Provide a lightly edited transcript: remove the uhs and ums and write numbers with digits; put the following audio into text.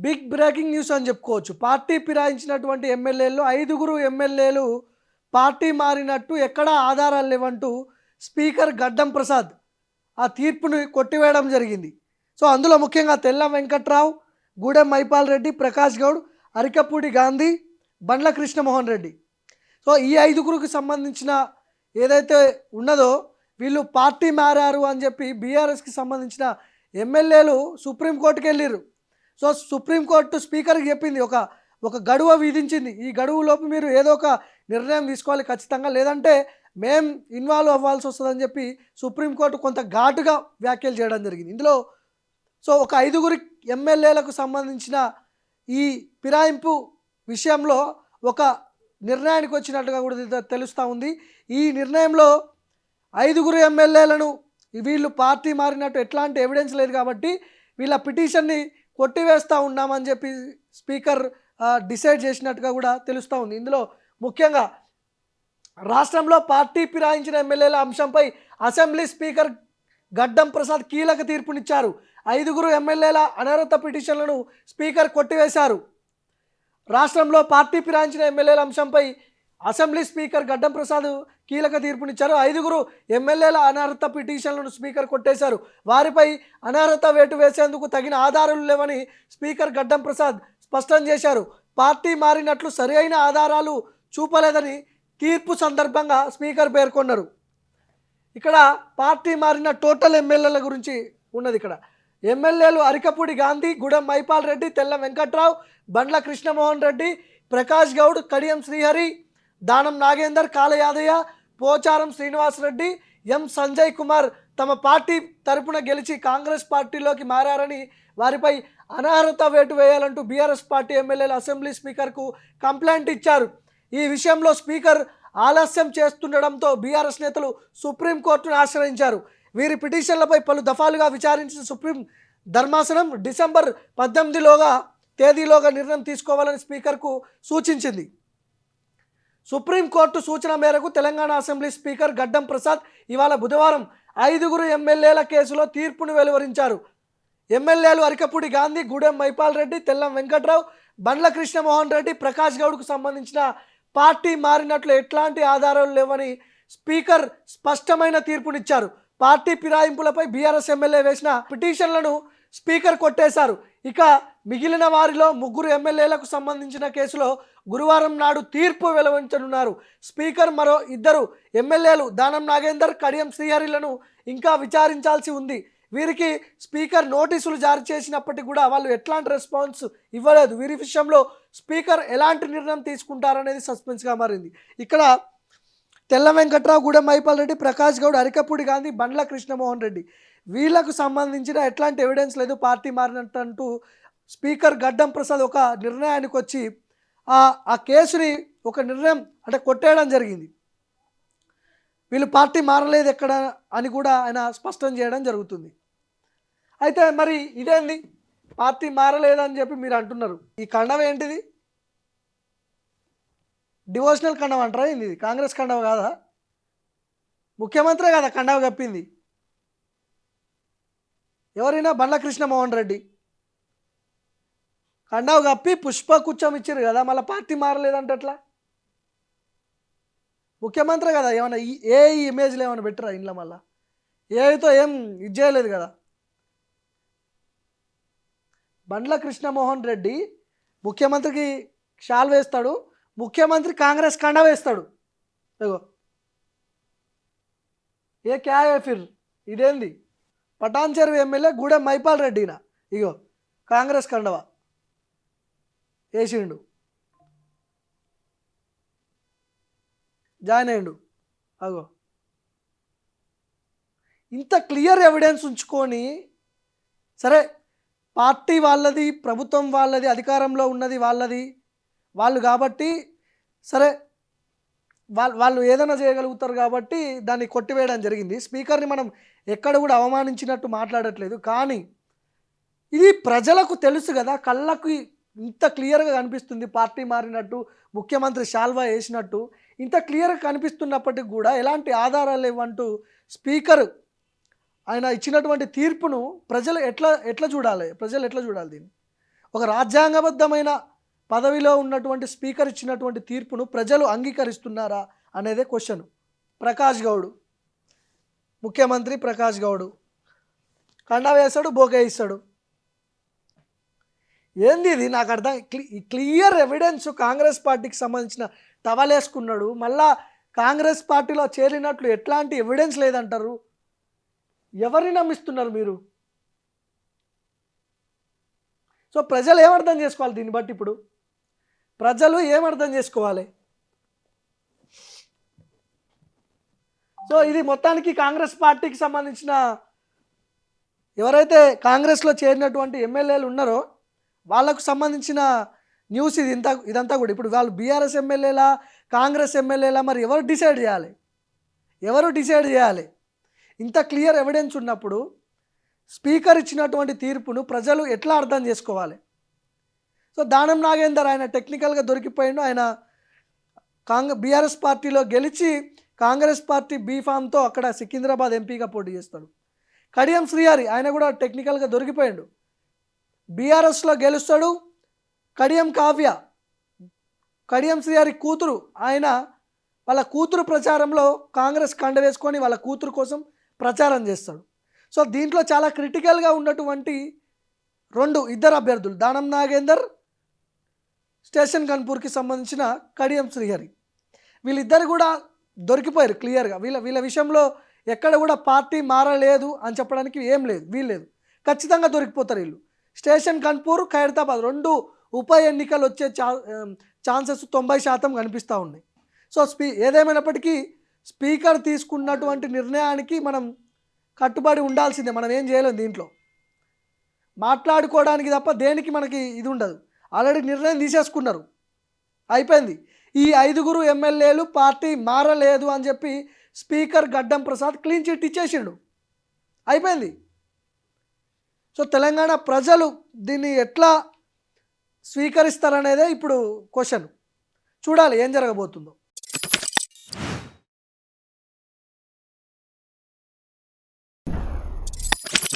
Big breaking news అని చెప్పుకోవచ్చు. Party ఫిరాయించినటువంటి ఎమ్మెల్యేల్లో 5గురు ఎమ్మెల్యేలు పార్టీ మారినట్టు ఎక్కడా ఆధారాలు లేవంటూ స్పీకర్ గడ్డం ప్రసాద్ ఆ తీర్పుని కొట్టివేయడం జరిగింది. సో అందులో ముఖ్యంగా తెల్ల వెంకట్రావు, గూడెం మైపాల్ రెడ్డి, ప్రకాష్ గౌడ్, అరికపూడి గాంధీ, బండ్ల కృష్ణమోహన్ రెడ్డి. సో ఈ 5గురికి సంబంధించిన ఏదైతే ఉన్నదో వీళ్ళు పార్టీ మారారు అని చెప్పి బీఆర్ఎస్కి సంబంధించిన ఎమ్మెల్యేలు సుప్రీంకోర్టుకి వెళ్ళిర్రు. సో సుప్రీంకోర్టు స్పీకర్కి చెప్పింది, ఒక గడువు విధించింది. ఈ గడువులోపు మీరు ఏదో ఒక నిర్ణయం తీసుకోవాలి ఖచ్చితంగా, లేదంటే మేం ఇన్వాల్వ్ అవ్వాల్సి వస్తుందని చెప్పి సుప్రీంకోర్టు కొంత ఘాటుగా వ్యాఖ్యలు చేయడం జరిగింది. ఇందులో సో ఒక 5గురి ఎమ్మెల్యేలకు సంబంధించిన ఈ ఫిరాయింపు విషయంలో ఒక నిర్ణయానికి వచ్చినట్టుగా కూడా తెలుస్తూ ఉంది. ఈ నిర్ణయంలో 5గురు ఎమ్మెల్యేలను వీళ్ళు పార్టీ మారినట్టు ఎట్లాంటి ఎవిడెన్స్ లేదు కాబట్టి వీళ్ళ పిటిషన్ని కొట్టివేస్తూ ఉన్నామని చెప్పి స్పీకర్ డిసైడ్ చేసినట్టుగా కూడా తెలుస్తూ ఉంది. ఇందులో ముఖ్యంగా రాష్ట్రంలో పార్టీ ఫిరాయించిన ఎమ్మెల్యేల అంశంపై అసెంబ్లీ స్పీకర్ గడ్డం ప్రసాద్ కీలక తీర్పునిచ్చారు. 5గురు ఎమ్మెల్యేల అనర్హత పిటిషన్లను స్పీకర్ కొట్టివేశారు. రాష్ట్రంలో పార్టీ ఫిరాయించిన ఎమ్మెల్యేల అంశంపై అసెంబ్లీ స్పీకర్ గడ్డం ప్రసాద్ కీలక తీర్పునిచ్చారు. 5గురు ఎమ్మెల్యేల అనర్హత పిటిషన్లను స్పీకర్ కొట్టేశారు. వారిపై అనర్హత వేటు వేసేందుకు తగిన ఆధారాలు లేవని స్పీకర్ గడ్డం ప్రసాద్ స్పష్టం చేశారు. పార్టీ మారినట్లు సరైన ఆధారాలు చూపలేదని తీర్పు సందర్భంగా స్పీకర్ పేర్కొన్నారు. ఇక్కడ పార్టీ మారిన టోటల్ ఎమ్మెల్యేల గురించి ఉన్నది. ఇక్కడ ఎమ్మెల్యేలు అరికపూడి గాంధీ, గూడెం మైపాల్ రెడ్డి, తెల్ల వెంకట్రావు, బండ్ల కృష్ణమోహన్ రెడ్డి, ప్రకాష్ గౌడ్, కడియం శ్రీహరి, దానం నాగేందర్, కాల యాదయ్య, పోచారం శ్రీనివాసరెడ్డి, ఎం సంజయ్ కుమార్ తమ పార్టీ తరపున గెలిచి కాంగ్రెస్ పార్టీలోకి మారారని వారిపై అనర్హత వేటు వేయాలంటూ బీఆర్ఎస్ పార్టీ ఎమ్మెల్యేలు అసెంబ్లీ స్పీకర్కు కంప్లైంట్ ఇచ్చారు. ఈ విషయంలో స్పీకర్ ఆలస్యం చేస్తుండడంతో బీఆర్ఎస్ నేతలు సుప్రీంకోర్టును ఆశ్రయించారు. వీరి పిటిషన్లపై పలు దఫాలుగా విచారించిన సుప్రీం ధర్మాసనం డిసెంబర్ 18 తేదీలోగా నిర్ణయం తీసుకోవాలని స్పీకర్కు సూచించింది. సుప్రీంకోర్టు సూచన మేరకు తెలంగాణ అసెంబ్లీ స్పీకర్ గడ్డం ప్రసాద్ ఇవాళ బుధవారం 5గురు ఎమ్మెల్యేల కేసులో తీర్పును వెలువరించారు. ఎమ్మెల్యేలు అరికపూడి గాంధీ, గూడెం మైపాల్ రెడ్డి, తెల్లం వెంకట్రావు, బండ్ల కృష్ణమోహన్ రెడ్డి, ప్రకాష్ గౌడ్కు సంబంధించిన పార్టీ మారినట్లు ఎట్లాంటి ఆధారాలు లేవని స్పీకర్ స్పష్టమైన తీర్పునిచ్చారు. పార్టీ ఫిరాయింపులపై బీఆర్ఎస్ ఎమ్మెల్యే వేసిన పిటిషన్లను స్పీకర్ కొట్టేశారు. ఇక మిగిలిన వారిలో 3 ఎమ్మెల్యేలకు సంబంధించిన కేసులో గురువారం నాడు తీర్పు వెలువరించనున్నారు. స్పీకర్ మరో 2 ఎమ్మెల్యేలు దానం నాగేందర్, కడియం శ్రీహరిలను ఇంకా విచారించాల్సి ఉంది. వీరికి స్పీకర్ నోటీసులు జారీ చేసినప్పటికీ కూడా వాళ్ళు ఎట్లాంటి రెస్పాన్స్ ఇవ్వలేదు. వీరి విషయంలో స్పీకర్ ఎలాంటి నిర్ణయం తీసుకుంటారనేది సస్పెన్స్గా మారింది. ఇక్కడ తెల్ల వెంకట్రావు, గూడెం మైపాల్ రెడ్డి, ప్రకాష్ గౌడ్, అరికపూడి గాంధీ, బండ్ల కృష్ణమోహన్ రెడ్డి వీళ్లకు సంబంధించిన ఎట్లాంటి ఎవిడెన్స్ లేదు పార్టీ మారినట్టు స్పీకర్ గడ్డం ప్రసాద్ ఒక నిర్ణయానికి వచ్చి ఆ కేసుని ఒక నిర్ణయం అంటే కొట్టేయడం జరిగింది. వీళ్ళు పార్టీ మారలేదు ఎక్కడ అని కూడా ఆయన స్పష్టం చేయడం జరుగుతుంది. అయితే మరి ఇదేంది పార్టీ మారలేదని చెప్పి మీరు అంటున్నారు. ఈ కండవ ఏంటిది? డివోషనల్ కండవ అంటారా ఏంది? ఇది కాంగ్రెస్ కండవ కాదా? ముఖ్యమంత్రే కదా కండవ కప్పింది. ఎవరైనా బండ్ల కృష్ణమోహన్ రెడ్డి కండవ కప్పి పుష్పగుచ్చం ఇచ్చారు కదా, మళ్ళీ పార్టీ మారలేదంటే ఎట్లా? ముఖ్యమంత్రి కదా, ఏమైనా ఏ ఇమేజ్లు ఏమైనా పెట్టరా ఇంట్లో? మళ్ళీ ఏతో ఏం ఇది చేయలేదు కదా. బండ్ల కృష్ణమోహన్ రెడ్డి ముఖ్యమంత్రికి షాల్ వేస్తాడు, ముఖ్యమంత్రి కాంగ్రెస్ కండ వేస్తాడు. ఇగో ఏ క్యా ఏ ఫిర్ ఇదేంది? పటాన్ చెరువు ఎమ్మెల్యే గూడెం మైపాల్ రెడ్డినా ఇగో కాంగ్రెస్ కండవ వేసిండు, జాయిన్ అయ్యిండు. అగో ఇంత క్లియర్ ఎవిడెన్స్ ఉంచుకొని, సరే పార్టీ వాళ్ళది, ప్రభుత్వం వాళ్ళది, అధికారంలో ఉన్నది వాళ్ళు కాబట్టి సరే వాళ్ళు ఏదైనా చేయగలుగుతారు కాబట్టి దాన్ని కొట్టివేయడం జరిగింది. స్పీకర్ని మనం ఎక్కడ కూడా అవమానించినట్టు మాట్లాడట్లేదు, కానీ ఇది ప్రజలకు తెలుసు కదా, కళ్ళకు ఇంత క్లియర్గా కనిపిస్తుంది పార్టీ మారినట్టు, ముఖ్యమంత్రి షాల్వా వేసినట్టు ఇంత క్లియర్గా కనిపిస్తున్నప్పటికి కూడా ఎలాంటి ఆధారాలు ఇవ్వంటూ స్పీకర్ ఆయన ఇచ్చినటువంటి తీర్పును ప్రజలు ఎట్లా చూడాలి? ప్రజలు ఎట్లా చూడాలి దీన్ని? ఒక రాజ్యాంగబద్ధమైన పదవిలో ఉన్నటువంటి స్పీకర్ ఇచ్చినటువంటి తీర్పును ప్రజలు అంగీకరిస్తున్నారా అనేదే క్వశ్చన్. ప్రకాష్ గౌడ్ ముఖ్యమంత్రి ప్రకాష్ గౌడ్ కండా వేస్తాడు, బోకే ఇస్తాడు. ఏంది ఇది నాకు అర్థం. క్లియర్ ఎవిడెన్స్ కాంగ్రెస్ పార్టీకి సంబంధించిన టవలేసుకున్నాడు. మళ్ళా కాంగ్రెస్ పార్టీలో చేరినట్లు ఎట్లాంటి ఎవిడెన్స్ లేదంటారు. ఎవరిని నమ్మిస్తున్నారు మీరు? సో ప్రజలు ఏమర్థం చేసుకోవాలి దీన్ని బట్టి? ఇప్పుడు ప్రజలు ఏమర్థం చేసుకోవాలి? సో ఇది మొత్తానికి కాంగ్రెస్ పార్టీకి సంబంధించిన ఎవరైతే కాంగ్రెస్లో చేరినటువంటి ఎమ్మెల్యేలు ఉన్నారో వాళ్ళకు సంబంధించిన న్యూస్ ఇదంతా కూడా. ఇప్పుడు వాళ్ళు బీఆర్ఎస్ ఎమ్మెల్యేలా కాంగ్రెస్ ఎమ్మెల్యేలా మరి ఎవరు డిసైడ్ చేయాలి? ఇంత క్లియర్ ఎవిడెన్స్ ఉన్నప్పుడు స్పీకర్ ఇచ్చినటువంటి తీర్పును ప్రజలు ఎట్లా అర్థం చేసుకోవాలి? సో దానం నాగేందర్ ఆయన టెక్నికల్గా దొరికిపోయిండు. ఆయన బీఆర్ఎస్ పార్టీలో గెలిచి కాంగ్రెస్ పార్టీ బీఫామ్తో అక్కడ సికింద్రాబాద్ ఎంపీగా పోటీ చేస్తాడు. కడియం శ్రీహరి ఆయన కూడా టెక్నికల్గా దొరికిపోయిండు, బీఆర్ఎస్లో గెలుస్తాడు. కడియం శ్రీహరి కూతురు, ఆయన వాళ్ళ కూతురు ప్రచారంలో కాంగ్రెస్ కండ వేసుకొని వాళ్ళ కూతురు కోసం ప్రచారం చేస్తాడు. సో దీంట్లో చాలా క్రిటికల్గా ఉన్నటువంటి ఇద్దరు అభ్యర్థులు, దానం నాగేందర్, స్టేషన్ కన్పూర్కి సంబంధించిన కడియం శ్రీహరి, వీళ్ళిద్దరు కూడా దొరికిపోయారు క్లియర్గా. వీళ్ళ విషయంలో ఎక్కడ కూడా పార్టీ మారలేదు అని చెప్పడానికి వీల్లేదు. ఖచ్చితంగా దొరికిపోతారు వీళ్ళు. స్టేషన్ కన్పూర్, ఖైరతాబాద్ 2 ఉప ఎన్నికలు వచ్చే ఛాన్సెస్ 90% కనిపిస్తూ ఉన్నాయి. సో ఏదేమైనప్పటికీ స్పీకర్ తీసుకున్నటువంటి నిర్ణయానికి మనం కట్టుబడి ఉండాల్సిందే. మనం ఏం చేయలేం దీంట్లో, మాట్లాడుకోవడానికి తప్ప దేనికి మనకి ఇది ఉండదు. ఆల్రెడీ నిర్ణయం తీసేసుకున్నారు, అయిపోయింది. ఈ 5 ఎమ్మెల్యేలు పార్టీ మారలేదు అని చెప్పి స్పీకర్ గడ్డం ప్రసాద్ క్లీన్ చిట్ ఇచ్చేసిండు, అయిపోయింది. సో తెలంగాణ ప్రజలు దీన్ని ఎట్లా స్వీకరిస్తారనేదే ఇప్పుడు క్వశ్చన్. చూడాలి ఏం జరగబోతుందో.